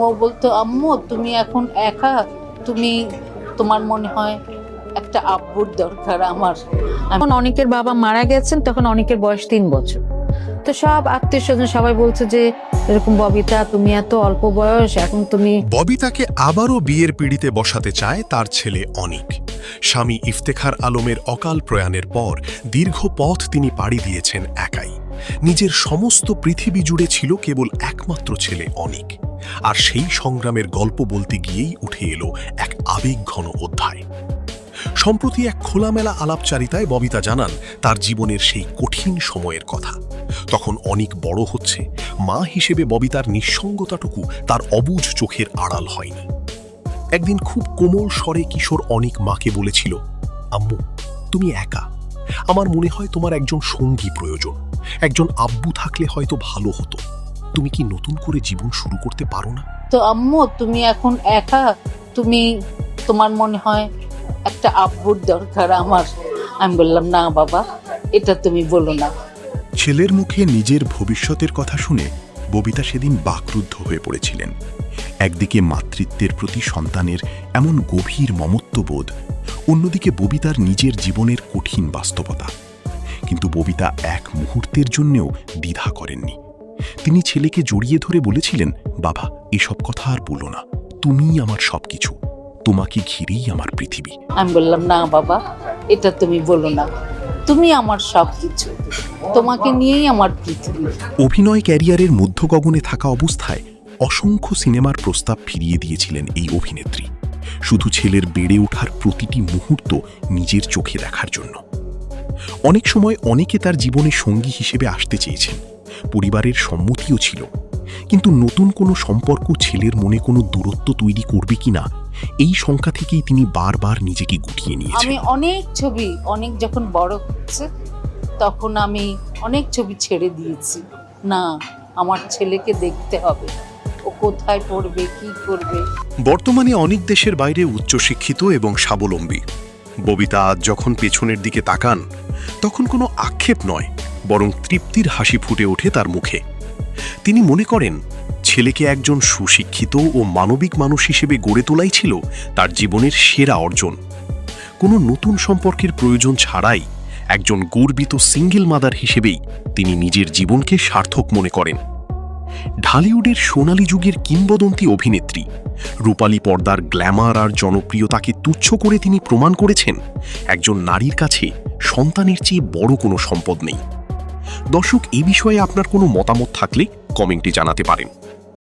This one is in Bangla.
ও বলতো, আম্মু তুমি এখন একা, তুমি তোমার মনে হয় একটা আব্বুর দরকার আমার। এখন অনেকের বাবা মারা গেছেন, তখন অনেকের বয়স 3 বছর। তো সব আত্মীয় স্বজন সবাই বলছে যে এরকম ববিতা তুমি এত অল্প বয়স, এখন তুমি। ববিতাকে আবারও বিয়ের পিঁড়িতে বসাতে চায় তার ছেলে অনিক। স্বামী ইফতেখার আলমের অকাল প্রয়াণের পর দীর্ঘ পথ তিনি পাড়ি দিয়েছেন একাই। নিজের সমস্ত পৃথিবী জুড়ে ছিল কেবল একমাত্র ছেলে অনিক। আর সেই সংগ্রামের গল্প বলতে গিয়েই উঠে এলো এক আবেগঘন অধ্যায়। সম্প্রতি এক খোলামেলা আলাপচারিতায় ববিতা জানান তার জীবনের সেই কঠিন সময়ের কথা। তখন অনিক বড় হচ্ছে, মা হিসেবে ববিতার নিঃসঙ্গতাটুকু তার অবুঝ চোখের আড়াল হয়নি। একদিন খুব কোমল স্বরে কিশোর অনিক মাকে বলেছিল, আম্মু তুমি একা, আমার মনে হয় তোমার একজন সঙ্গী প্রয়োজন, একজন আব্বু থাকলে হয়তো ভালো হতো। তুমি কি নতুন করে জীবন শুরু করতে পারো না? তো আম্মু তুমি এখন একা, তুমি তোমার মনে হয় একটা আব্বুর দরকার আমার। আমি বললাম, না বাবা, এটা তুমি বলো না। ছেলের মুখে নিজের ভবিষ্যতের কথা শুনে ববিতা সেদিন বাকরুদ্ধ হয়ে পড়েছিলেন। একদিকে মাতৃত্বের প্রতি সন্তানের এমন গভীর মমত্ববোধ, অন্যদিকে ববিতার নিজের জীবনের কঠিন বাস্তবতা। কিন্তু ববিতা এক মুহূর্তের জন্যেও দ্বিধা করেননি। তিনি ছেলেকে জড়িয়ে ধরে বলেছিলেন, বাবা এসব কথা আর বলো না, তুমিই আমার সবকিছু, তোমাকে ঘিরেই আমার পৃথিবী। আমি বললাম, না বাবা, এটা তুমি বলো না, তুমি আমার সবকিছু, তোমাকে নিয়েই আমার পৃথিবী। অভিনয় ক্যারিয়ারের মধ্যগগনে থাকা অবস্থায় অসংখ্য সিনেমার প্রস্তাব ফিরিয়ে দিয়েছিলেন এই অভিনেত্রী, শুধু ছেলের বেড়ে ওঠার প্রতিটি মুহূর্ত নিজের চোখে দেখার জন্য। অনেক সময় অনেকে তার জীবনে সঙ্গী হিসেবে আসতে চেয়েছেন, পরিবারের সম্মতিও ছিল, কিন্তু নতুন কোনো সম্পর্ক ছেলের মনে কোনো দূরত্ব তৈরি করবে কিনা এই শঙ্কা থেকেই তিনি বারবার নিজেকে গুটিয়ে নিয়েছেন। আমি অনেক ছবি, অনেক যখন বড় হচ্ছে তখন আমি অনেক ছবি ছেড়ে দিয়েছি। না, আমার ছেলেকে দেখতে হবে, ও কোথায় পড়বে, কি করবে। বর্তমানে অনেক দেশের বাইরে উচ্চশিক্ষিত এবং স্বাবলম্বী। ববিতা আজ যখন পেছনের দিকে তাকান, তখন কোনো আক্ষেপ নয়, বরং তৃপ্তির হাসি ফুটে ওঠে তার মুখে। তিনি মনে করেন ছেলেকে একজন সুশিক্ষিত ও মানবিক মানুষ হিসেবে গড়ে তোলাই ছিল তার জীবনের সেরা অর্জন। কোনো নতুন সম্পর্কের প্রয়োজন ছাড়াই একজন গর্বিত সিঙ্গেল মাদার হিসেবেই তিনি নিজের জীবনকে সার্থক মনে করেন। ঢালিউডের সোনালী যুগের কিংবদন্তি অভিনেত্রী, রূপালী পর্দার গ্ল্যামার আর জনপ্রিয়তাকে তুচ্ছ করে তিনি প্রমাণ করেছেন একজন নারীর কাছে সন্তানের চেয়ে বড় কোনো সম্পদ নেই। দর্শক, এই বিষয়ে আপনার কোনো মতামত থাকলে কমেন্টে জানাতে পারেন।